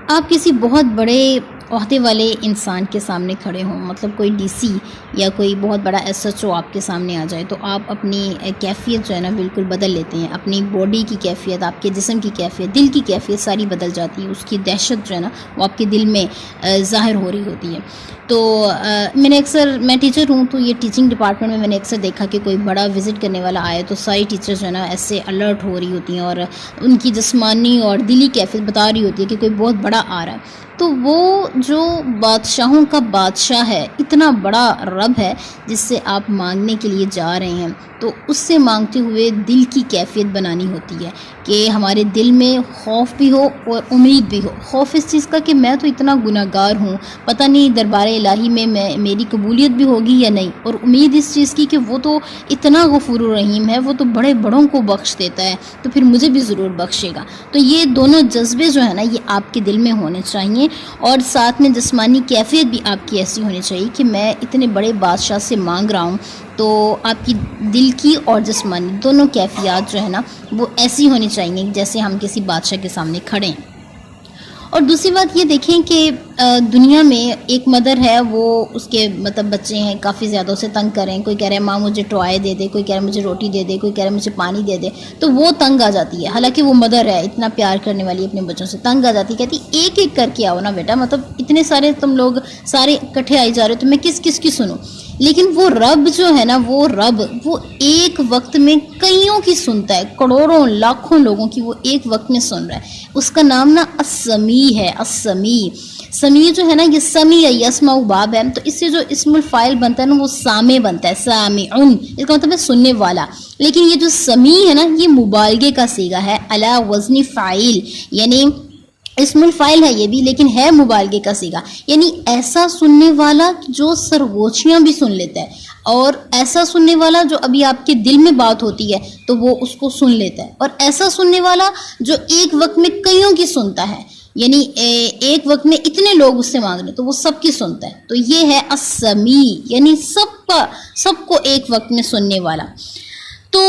آپ کسی بہت بڑے عہدے والے انسان کے سامنے کھڑے ہوں، مطلب کوئی ڈی سی یا کوئی بہت بڑا ایس ایچ او آپ کے سامنے آ جائے، تو آپ اپنی کیفیت جو ہے نا بالکل بدل لیتے ہیں. اپنی باڈی کی کیفیت، آپ کے جسم کی کیفیت، دل کی کیفیت ساری بدل جاتی ہے. اس کی دہشت جو ہے نا وہ آپ کے دل میں ظاہر ہو رہی ہوتی ہے. تو میں ٹیچر ہوں، تو یہ ٹیچنگ ڈپارٹمنٹ میں نے اکثر دیکھا کہ کوئی بڑا وزٹ کرنے والا آئے تو ساری ٹیچر جو ہے نا ایسے الرٹ ہو رہی ہوتی ہیں اور ان کی جسمانی اور دلی کیفیت بتا رہی ہوتی ہے کہ کوئی بہت بڑا آ رہا ہے. تو وہ جو بادشاہوں کا بادشاہ ہے، اتنا بڑا رب ہے جس سے آپ مانگنے کے لیے جا رہے ہیں، تو اس سے مانگتے ہوئے دل کی کیفیت بنانی ہوتی ہے کہ ہمارے دل میں خوف بھی ہو اور امید بھی ہو. خوف اس چیز کا کہ میں تو اتنا گناہ گار ہوں، پتہ نہیں دربار الہی میں میری قبولیت بھی ہوگی یا نہیں، اور امید اس چیز کی کہ وہ تو اتنا غفور الرحیم ہے، وہ تو بڑے بڑوں کو بخش دیتا ہے، تو پھر مجھے بھی ضرور بخشے گا. تو یہ دونوں جذبے جو ہے نا یہ آپ کے دل میں ہونے چاہیے، اور ساتھ میں جسمانی کیفیت بھی آپ کی ایسی ہونی چاہیے کہ میں اتنے بڑے بادشاہ سے مانگ رہا ہوں. تو آپ کی دل کی اور جسمانی دونوں کیفیات جو ہے نا وہ ایسی ہونی چاہیے جیسے ہم کسی بادشاہ کے سامنے کھڑے ہیں. اور دوسری بات یہ دیکھیں کہ دنیا میں ایک مدر ہے، وہ اس کے مطلب بچے ہیں کافی زیادہ اسے تنگ کریں، کوئی کہہ رہا ہے ماں مجھے ٹوائے دے دے، کوئی کہہ رہا ہے مجھے روٹی دے دے، کوئی کہہ رہا ہے مجھے پانی دے دے، تو وہ تنگ آ جاتی ہے. حالانکہ وہ مدر ہے، اتنا پیار کرنے والی اپنے بچوں سے، تنگ آ جاتی ہے، کہتی ایک ایک کر کے آؤ نا بیٹا، مطلب اتنے سارے تم لوگ سارے اکٹھے آئی جا رہے ہو، تو میں کس کس کی سنوں. لیکن وہ رب جو ہے نا، وہ رب وہ ایک وقت میں کئیوں کی سنتا ہے، کروڑوں لاکھوں لوگوں کی وہ ایک وقت میں سن رہا ہے. اس کا نام نا السمیع ہے. سمیع جو ہے نا، یہ سمیع یسمع باب ہے، تو اس سے جو اسم الفاعل بنتا ہے نا وہ سامع بنتا ہے، سامعن، اس کا مطلب ہے سننے والا. لیکن یہ جو سمیع ہے نا یہ مبالغے کا صیغہ ہے، علی وزن فاعل، یعنی اسم الفاعل ہے یہ بھی لیکن ہے مبالغے کا صیغہ، یعنی ایسا سننے والا جو سرگوشیاں بھی سن لیتا ہے، اور ایسا سننے والا جو ابھی آپ کے دل میں بات ہوتی ہے تو وہ اس کو سن لیتا ہے، اور ایسا سننے والا جو ایک وقت میں کئیوں کی سنتا ہے، یعنی ایک وقت میں اتنے لوگ اس سے مانگ رہے تو وہ سب کی سنتا ہے. تو یہ ہے السمیع، یعنی سب کو ایک وقت میں سننے والا. تو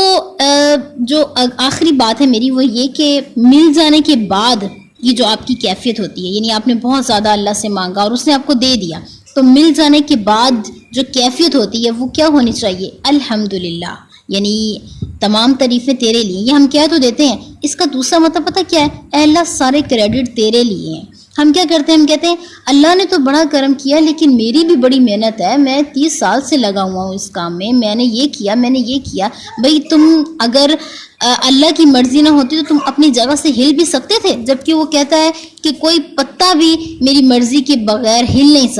جو آخری بات ہے میری وہ یہ کہ مل جانے کے بعد یہ جو آپ کی کیفیت ہوتی ہے، یعنی آپ نے بہت زیادہ اللہ سے مانگا اور اس نے آپ کو دے دیا، تو مل جانے کے بعد جو کیفیت ہوتی ہے وہ کیا ہونی چاہیے؟ الحمدللہ، یعنی تمام تعریفیں تیرے لیے. یہ ہم کہہ تو دیتے ہیں، اس کا دوسرا مطلب پتہ کیا ہے؟ اے اللہ سارے کریڈٹ تیرے لیے ہیں. ہم کیا کرتے ہیں؟ ہم کہتے ہیں اللہ نے تو بڑا کرم کیا لیکن میری بھی بڑی محنت ہے، میں 30 سال سے لگا ہوا ہوں اس کام میں نے یہ کیا، میں نے یہ کیا. بھئی تم اگر اللہ کی مرضی نہ ہوتی تو تم اپنی جگہ سے ہل بھی سکتے تھے، جبکہ وہ کہتا ہے کہ کوئی پتا بھی میری مرضی کے بغیر ہل نہیں سکتا.